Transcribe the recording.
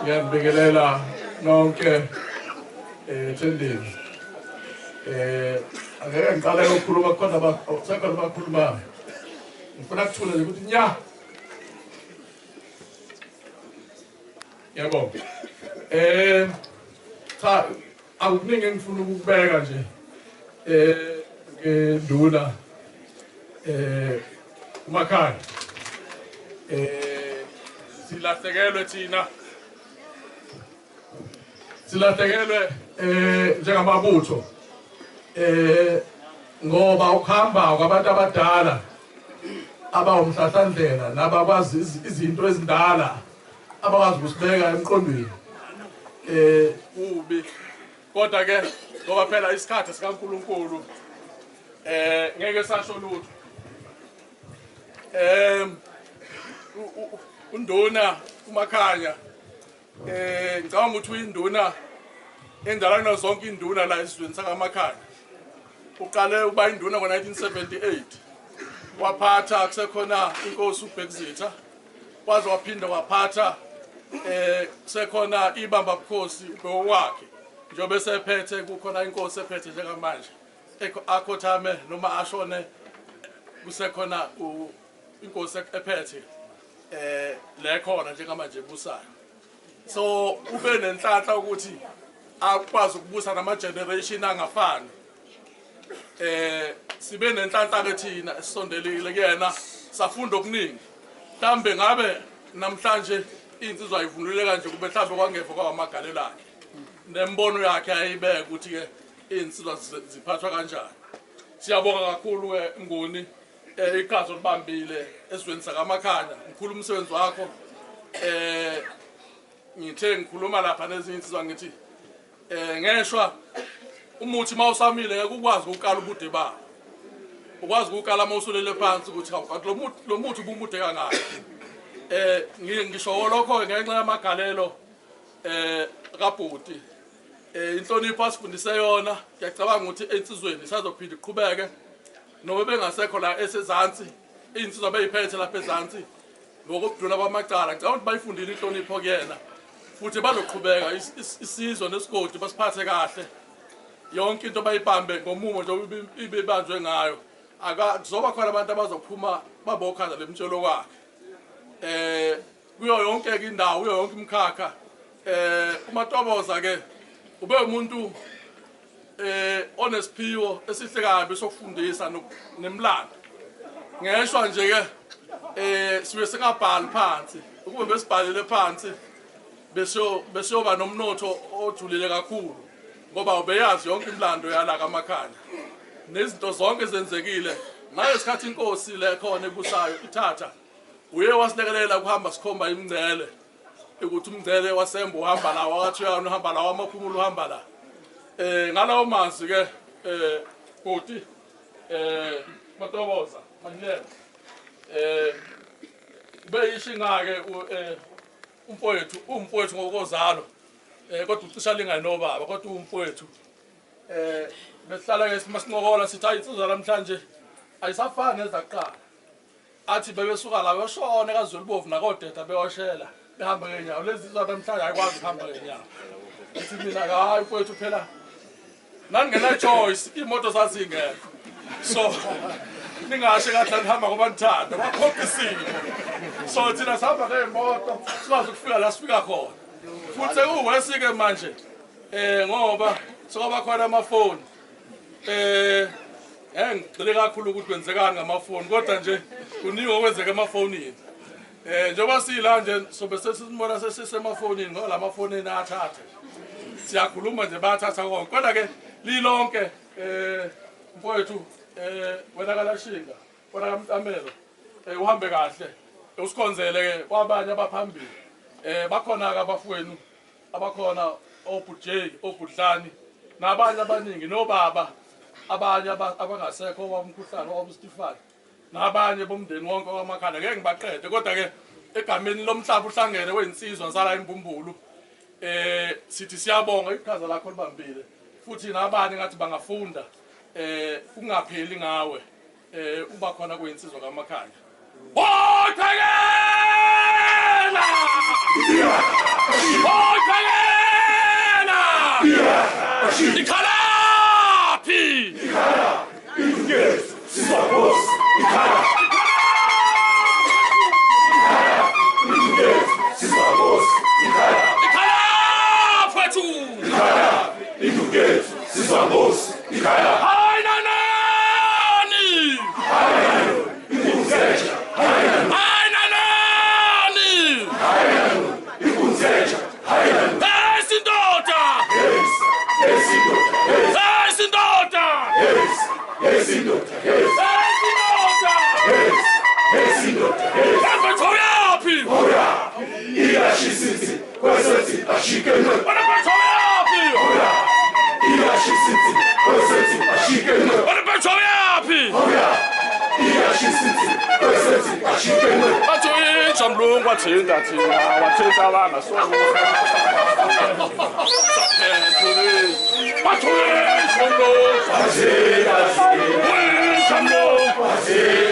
Ngiyabingelela nonke tendeni angeke ngiqale ukukhuluma khona abasekhona abakhulumayo ngifuna ukuthula nje ukuthi nya yabo cha akuningi engifuna ukubeka nje ngenduna Umakhanya silahlekelwe thina njengamabutho ngoba ukuhamba kwabantu abadala abawumhlahlandlela nabakwazi izinto ezindala abakwazi ukusibeka emqondweni ubi kodwa ke ngoba phela isikhathi sikaNkulunkulu ngeke sasho lutho unduna Umakhanya ngicabanga ukuthi uyinduna endala kunazo zonke induna la esizweni sakaMakhanya uqale ukuba induna ngo-1978 waphatha kusekhona inkosi uBhekuzitha waze waphinda waphatha kusekhona ibamba bukhosi ubewakhe njengoba esephethe kukhona inkosi ephethe njengamanje akhothame noma ashone kusekhona inkosi ephethe lekhona njengamanje ebusayo so ube nenhlanhla ukuthi akwazi ukubusa nama generation angafani sibe nenhlanhla ke thina esondelile kuyena safunda okuningi mhlambe ngabe namhlanje insizwa ayivunule kanje kube mhlambe kwangeva kwamagalelane nembono yakhe ayibeka ukuthi ke insizwa ziphathwa kanjani siyabonga kakhulu ke Mnguni iqhaza libambile esizweni sakaMakhanya ngikhuluma umsebenzi wakho ngithe ngikhuluma lapha nezinsizwa ngithi ngeshwa umuthi mawusamile ngeke ukwazi ukukala ubude bawo ukwazi ukukala mawusulele phansi ukuthi lo muthi ubumude kangaka ngisho lokho ngenxa yamagalelo kaBhuti inhlonipho asifundise yona ngiyacabanga ukuthi insizweni isazophinda iqhubeke noma bengasekho la esezantsi insizwa beyiphethe lapha ezantsi ngokudlula kwamacala ngicabanga ukuthi bayifundile inhlonipho kuyena futhi bazoqhubeka isizwe nesigodi basiphathe kahle yonke into bayibambe ngomumo nje ibebanjwe ngayo akuzoba khona abantu abazophuma babokhaza lemtshelo kwakhe kuyo yonke indawo kuyo yonke imkhakha uMatoboza ke ube umuntu onesiphiwo esihle kabi sokufundisa nemlando ngeshwa nje ke sibe singabhali phansi ukube besibhalele phansi besoba nomnotho ojulile kakhulu ngoba ubeyazi yonke imlando yala kaMakhanya nezinto zonke ezenzekile nayo isikhathi inkosi le khona ebusayo ithatha uye wasilekelela ukuhamba sikhomba imngcele ukuthi umngcele wasembo uhamba la wakathiyana uhamba la wamaphumulo uhamba la ngalawo manzi ke Bhuti Matoboza Mdidiyeli beyishinga ke umfowethu ngokozalo kodwa ucisha lingani nobaba kodwa umfowethu besihlala ke masinqokola sithi ayitsizwa namhlanje ayisafani nezakuqala athi bebesuka la beshone kaZwelibovu nakodeda beyoshela behamba ngenyawo lezi zizwa namhlanje ayikwazi ukuhamba ngenyawo ithi mina hayi mfowethu phela nangena choice imoto sazingekho so ningashe kahle ngihamba ngoba ngithanda bakhokhisile so thina sihamba ngemoto sikwazi ukufika la sifika khona futhi sekuwesike manje ngoba sokuba khona amafoni ngicela kakhulu ukuthi kwenzekani ngamafoni kodwa nje kuningi okwenzeka emafonini. Njengoba sila nje sobe sesimona sesisemafonini ngoba lamafoni athathe. Siyakhuluma nje bathatha konke kodwa ke lilonke mfowethu wena kalashinga wena kamtamelo uhambe kahle usikhonzele ke kwabanye abaphambili bakhona ke abafowenu abakhona oBJ oBudlani nabanye abaningi nobaba abanye abangasekho wamkhuhlane wabustifani nabanye bomndeni wonke waMakhanya ngeke ngibaqede kodwa ke egameni lomhlaba uhlangene weinsizwa sala imbumbulu sithi siyabonga iqhaza lakho libambile futhi nabanye ngathi bangafunda kungapheli ngawe uba khona kweinsizwa kaMakhanya Uhlangene Uhlangene Ikhalaphi Ikhala Yes Sister Boss Ikhala Yes Sister Boss Ikhala Ikhala Fethu Ikhala Yes Sister Boss Ikhala Hayna nani Hayna Ikunzeja Hayna nani Hayna Ikunzeja Hayna Esindoda Yes Esindoda Yes Esindoda Yes Esindoda Yes Esindoda Yes Esindoda Yes Abethoyapi Oya Iyashisithi kwesethi ashikene Abethoyapi Oya Iyashisithi kwesethi ashikene Abethoyapi Oya Iyashisithi kwesethi ashikene Bathoyinja mlungu wathinta thina wathinta abanga so Bathoyinja mlungu wathinta thina